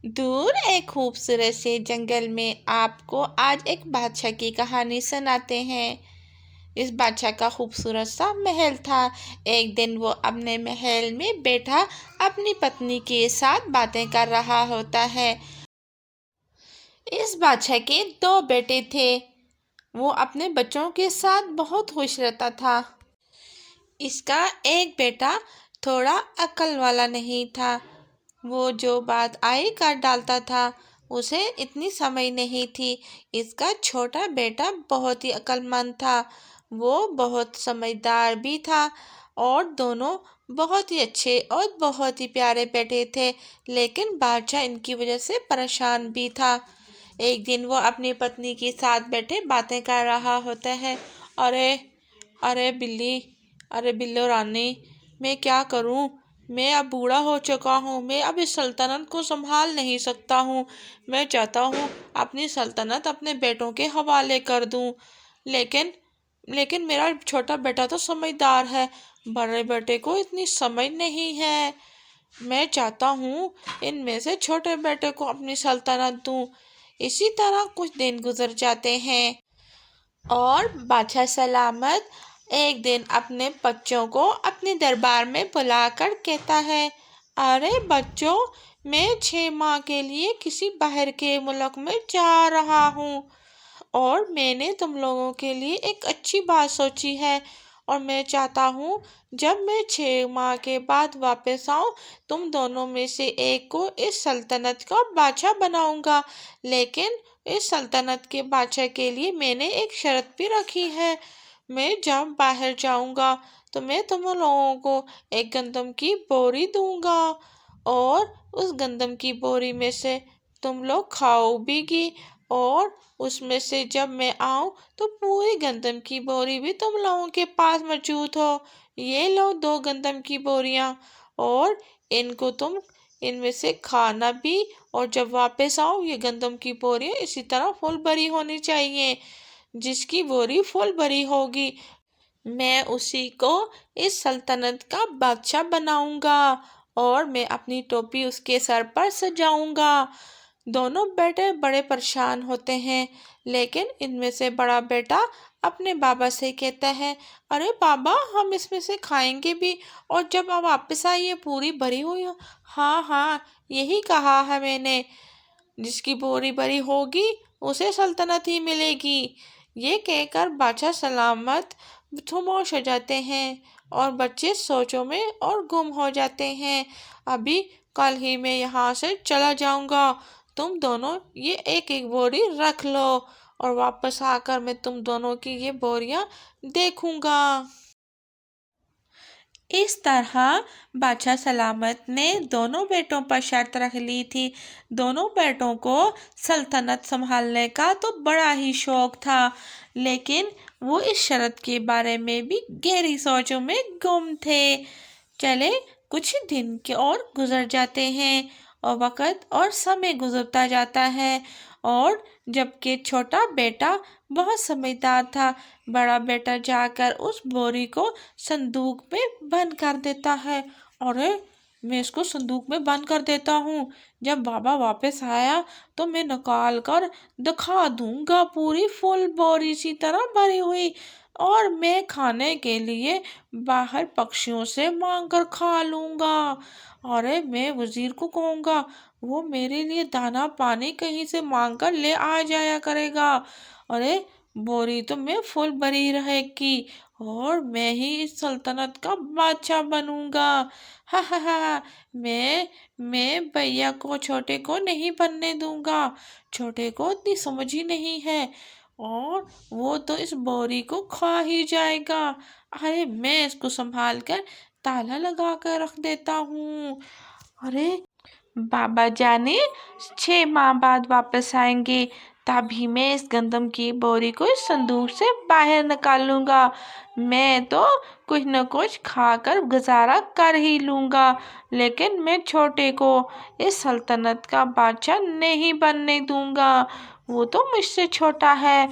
دور ایک خوبصورت سے جنگل میں آپ کو آج ایک بادشاہ کی کہانی سناتے ہیں۔ اس بادشاہ کا خوبصورت سا محل تھا۔ ایک دن وہ اپنے محل میں بیٹھا اپنی پتنی کے ساتھ باتیں کر رہا ہوتا ہے۔ اس بادشاہ کے 2 بیٹے تھے۔ وہ اپنے بچوں کے ساتھ بہت خوش رہتا تھا۔ اس کا ایک بیٹا تھوڑا عقل والا نہیں تھا۔ وہ جو بات آئی کر ڈالتا تھا، اسے اتنی سمجھ نہیں تھی۔ اس کا چھوٹا بیٹا بہت ہی عقل مند تھا۔ وہ بہت سمجھدار بھی تھا اور دونوں بہت ہی اچھے اور بہت ہی پیارے بیٹے تھے، لیکن بادشاہ ان کی وجہ سے پریشان بھی تھا۔ ایک دن وہ اپنی پتنی کے ساتھ بیٹھے باتیں کر رہا ہوتا ہے۔ ارے بلو رانی، میں کیا کروں؟ میں اب بوڑھا ہو چکا ہوں۔ میں اب اس سلطنت کو سنبھال نہیں سکتا ہوں۔ میں چاہتا ہوں اپنی سلطنت اپنے بیٹوں کے حوالے کر دوں، لیکن میرا چھوٹا بیٹا تو سمجھدار ہے، بڑے بیٹے کو اتنی سمجھ نہیں ہے۔ میں چاہتا ہوں ان میں سے چھوٹے بیٹے کو اپنی سلطنت دوں۔ اسی طرح کچھ دن گزر جاتے ہیں اور بادشاہ سلامت ایک دن اپنے بچوں کو اپنے دربار میں بلا کر کہتا ہے، ارے بچوں، میں 6 ماہ کے لیے کسی باہر کے ملک میں جا رہا ہوں اور میں نے تم لوگوں کے لیے ایک اچھی بات سوچی ہے، اور میں چاہتا ہوں جب میں 6 ماہ کے بعد واپس آؤں تم دونوں میں سے ایک کو اس سلطنت کا بادشاہ بناؤں گا، لیکن اس سلطنت کے بادشاہ کے لیے میں نے ایک شرط بھی رکھی ہے۔ میں جب باہر جاؤں گا تو میں تم لوگوں کو ایک گندم کی بوری دوں گا اور اس گندم کی بوری میں سے تم لوگ کھاؤ بھی گی، اور اس میں سے جب میں آؤں تو پوری گندم کی بوری بھی تم لوگوں کے پاس موجود ہو۔ یہ لو 2 گندم کی بوریاں، اور ان کو تم ان میں سے کھانا بھی، اور جب واپس آؤ یہ گندم کی بوریاں اسی طرح فل بھری ہونی چاہیے۔ جس کی بوری فل بھری ہوگی میں اسی کو اس سلطنت کا بادشاہ بناؤں گا، اور میں اپنی ٹوپی اس کے سر پر سجاؤں گا۔ دونوں بیٹے بڑے پریشان ہوتے ہیں، لیکن ان میں سے بڑا بیٹا اپنے بابا سے کہتا ہے، ارے بابا، ہم اس میں سے کھائیں گے بھی، اور جب آپ واپس آئیے پوری بھری ہوئی ہو۔ ہاں، یہی کہا ہے میں نے، جس کی بوری بھری ہوگی اسے سلطنت ہی ملے گی۔ یہ کہہ کر بادشاہ سلامت خاموش ہو جاتے ہیں اور بچے سوچوں میں اور گم ہو جاتے ہیں۔ ابھی کل ہی میں یہاں سے چلا جاؤں گا، تم دونوں یہ ایک ایک بوری رکھ لو، اور واپس آ کر میں تم دونوں کی یہ بوریاں دیکھوں گا۔ اس طرح بادشاہ سلامت نے دونوں بیٹوں پر شرط رکھ لی تھی۔ دونوں بیٹوں کو سلطنت سنبھالنے کا تو بڑا ہی شوق تھا، لیکن وہ اس شرط کے بارے میں بھی گہری سوچوں میں گم تھے۔ چلے کچھ دن اور گزر جاتے ہیں اور وقت اور سمے گزرتا جاتا ہے، اور جبکہ چھوٹا بیٹا بہت سمجھدار تھا، بڑا بیٹا جا کر اس بوری کو صندوق میں بند کر دیتا ہے۔ ارے، میں اس کو صندوق میں بند کر دیتا ہوں، جب بابا واپس آیا تو میں نکال کر دکھا دوں گا پوری فل بوری اسی طرح بھری ہوئی، اور میں کھانے کے لیے باہر پکشیوں سے مانگ کر کھا لوں گا۔ ارے، میں وزیر کو کہوں گا، وہ میرے لیے دانا پانی کہیں سے مانگ کر لے آ جایا کرے گا۔ ارے، بوری تو میں فل بھری رہے گی اور میں ہی اس سلطنت کا بادشاہ بنوں گا۔ ہاں، میں بھیا کو، چھوٹے کو نہیں بننے دوں گا۔ چھوٹے کو اتنی سمجھ ہی نہیں ہے اور وہ تو اس بوری کو کھا ہی جائے گا۔ ارے، میں اس کو سنبھال کر تالا لگا کر رکھ دیتا ہوں۔ ارے، بابا جانے 6 ماہ بعد واپس آئیں گے، تبھی میں اس گندم کی بوری کو اس صندوق سے باہر نکالوں گا۔ میں تو کچھ نہ کچھ کھا کر گزارا کر ہی لوں گا، لیکن میں چھوٹے کو اس سلطنت کا بادشاہ نہیں بننے دوں گا۔ وہ تو مجھ سے چھوٹا ہے،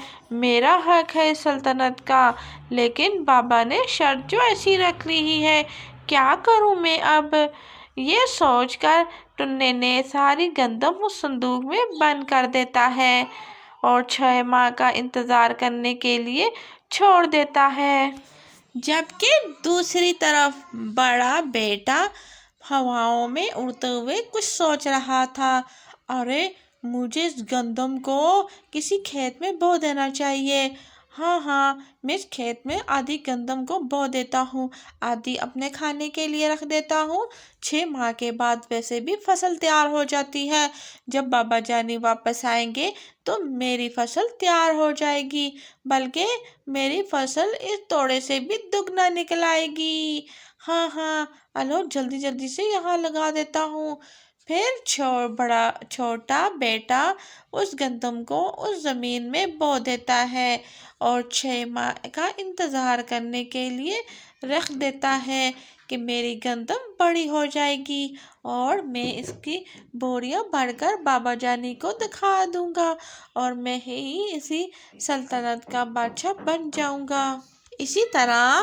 میرا حق ہے اس سلطنت کا، لیکن بابا نے شرط جو ایسی رکھ لی ہی ہے، کیا کروں میں اب؟ یہ سوچ کر ٹنے نے ساری گندم اس صندوق میں بند کر دیتا ہے اور 6 ماہ کا انتظار کرنے کے لیے چھوڑ دیتا ہے۔ جبکہ دوسری طرف بڑا بیٹا ہواؤں میں اڑتے ہوئے کچھ سوچ رہا تھا۔ ارے مجھے اس گندم کو کسی کھیت میں بو دینا چاہیے۔ ہاں، میں اس کھیت میں آدھی گندم کو بو دیتا ہوں، آدھی اپنے کھانے کے لیے رکھ دیتا ہوں۔ 6 ماہ کے بعد ویسے بھی فصل تیار ہو جاتی ہے۔ جب بابا جانی واپس آئیں گے تو میری فصل تیار ہو جائے گی، بلکہ میری فصل اس توڑے سے بھی دگنا نکل آئے گی۔ ہاں، الو جلدی سے یہاں لگا دیتا ہوں۔ پھر چھوٹا بیٹا اس گندم کو اس زمین میں بو دیتا ہے اور 6 ماہ کا انتظار کرنے کے لیے رکھ دیتا ہے کہ میری گندم بڑی ہو جائے گی اور میں اس کی بوریاں بھر کر بابا جانی کو دکھا دوں گا اور میں ہی اسی سلطنت کا بادشاہ بن جاؤں گا۔ اسی طرح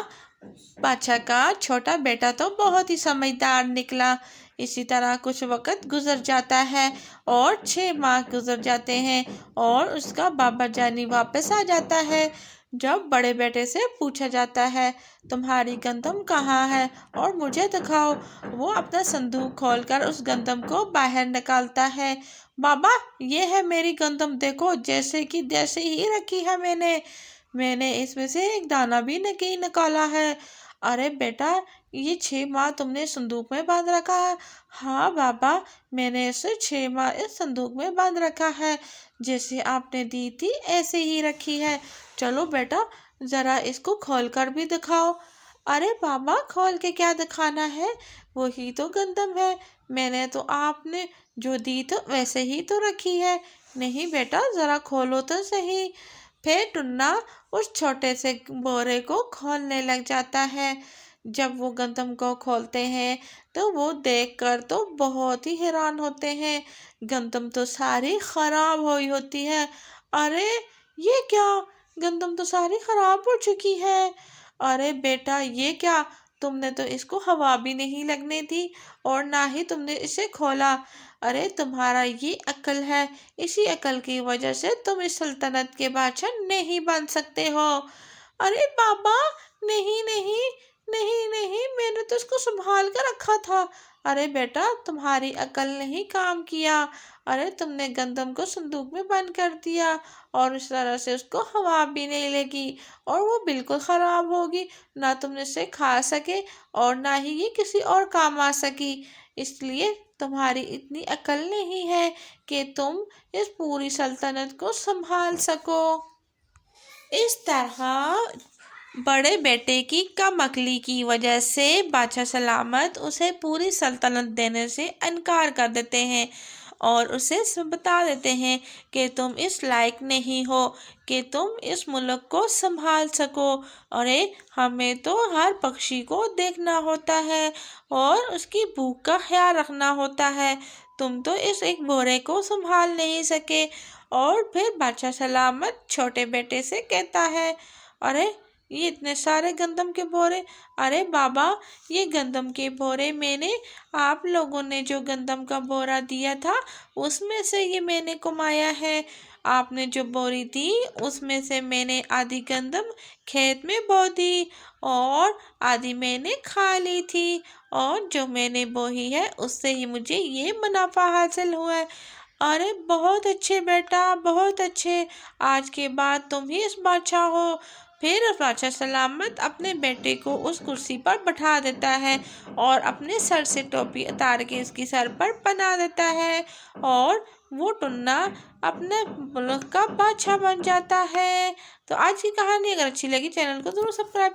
بادشاہ کا چھوٹا بیٹا تو بہت ہی سمجھدار نکلا۔ اسی طرح کچھ وقت گزر جاتا ہے اور 6 ماہ گزر جاتے ہیں اور اس کا بابا جانی واپس آ جاتا ہے۔ جب بڑے بیٹے سے پوچھا جاتا ہے تمہاری گندم کہاں ہے اور مجھے دکھاؤ، وہ اپنا صندوق کھول کر اس گندم کو باہر نکالتا ہے۔ بابا یہ ہے میری گندم، دیکھو جیسے ہی رکھی ہے میں نے اس میں سے ایک دانہ بھی نہیں نکالا ہے۔ ارے بیٹا یہ 6 ماہ تم نے صندوق میں باندھ رکھا ہے؟ ہاں بابا میں نے اسے 6 ماہ اس صندوق میں باندھ رکھا ہے، جیسے آپ نے دی تھی ایسے ہی رکھی ہے۔ چلو بیٹا ذرا اس کو کھول کر بھی دکھاؤ۔ ارے بابا کھول کے کیا دکھانا ہے، وہی تو گندم ہے، میں نے تو آپ نے جو دی تو ویسے ہی تو رکھی ہے۔ نہیں بیٹا ذرا کھولو تو صحیح۔ پھر ٹنا اس چھوٹے سے بورے کو کھولنے لگ جاتا ہے۔ جب وہ گندم کو کھولتے ہیں تو وہ دیکھ کر تو بہت ہی حیران ہوتے ہیں، گندم تو ساری خراب ہوئی ہوتی ہے۔ ارے یہ کیا، گندم تو ساری خراب ہو چکی ہے۔ ارے بیٹا یہ کیا، تم نے تو اس کو ہوا بھی نہیں لگنے دی اور نہ ہی تم نے اسے کھولا۔ ارے تمہارا یہ عقل ہے، اسی عقل کی وجہ سے تم اس سلطنت کے بادشاہ نہیں بن سکتے ہو۔ ارے بابا نہیں، میں نے تو اس کو سنبھال کر رکھا تھا۔ ارے بیٹا تمہاری عقل نہیں کام کیا، ارے تم نے گندم کو صندوق میں بند کر دیا اور اس طرح سے اس کو ہوا بھی نہیں لگی اور وہ بالکل خراب ہوگی، نہ تم نے اسے کھا سکے اور نہ ہی یہ کسی اور کام آ سکی، اس لیے تمہاری اتنی عقل نہیں ہے کہ تم اس پوری سلطنت کو سنبھال سکو۔ اس طرح بڑے بیٹے کی کم عقلی کی وجہ سے بادشاہ سلامت اسے پوری سلطنت دینے سے انکار کر دیتے ہیں اور اسے بتا دیتے ہیں کہ تم اس لائق نہیں ہو کہ تم اس ملک کو سنبھال سکو۔ ارے ہمیں تو ہر پکشی کو دیکھنا ہوتا ہے اور اس کی بھوک کا خیال رکھنا ہوتا ہے، تم تو اس ایک بورے کو سنبھال نہیں سکے۔ اور پھر بادشاہ سلامت چھوٹے بیٹے سے کہتا ہے ارے یہ اتنے سارے گندم کے بورے، ارے بابا یہ گندم کے بورے میں نے آپ لوگوں نے جو گندم کا بورا دیا تھا اس میں سے یہ میں نے کمایا ہے، آپ نے جو بوری دی اس میں سے میں نے آدھی گندم کھیت میں بو دی اور آدھی میں نے کھا لی تھی اور جو میں نے بوئی ہے اس سے ہی مجھے یہ منافع حاصل ہوا ہے۔ ارے بہت اچھے بیٹا بہت اچھے، آج کے بعد تم ہی اس بادشاہ ہو۔ پھر بادشاہ سلامت اپنے بیٹے کو اس کرسی پر بٹھا دیتا ہے اور اپنے سر سے ٹوپی اتار کے اس کی سر پر پہنا دیتا ہے اور وہ ٹنا اپنے ملک کا بادشاہ بن جاتا ہے۔ تو آج کی کہانی اگر اچھی لگی چینل کو ضرور سبسکرائب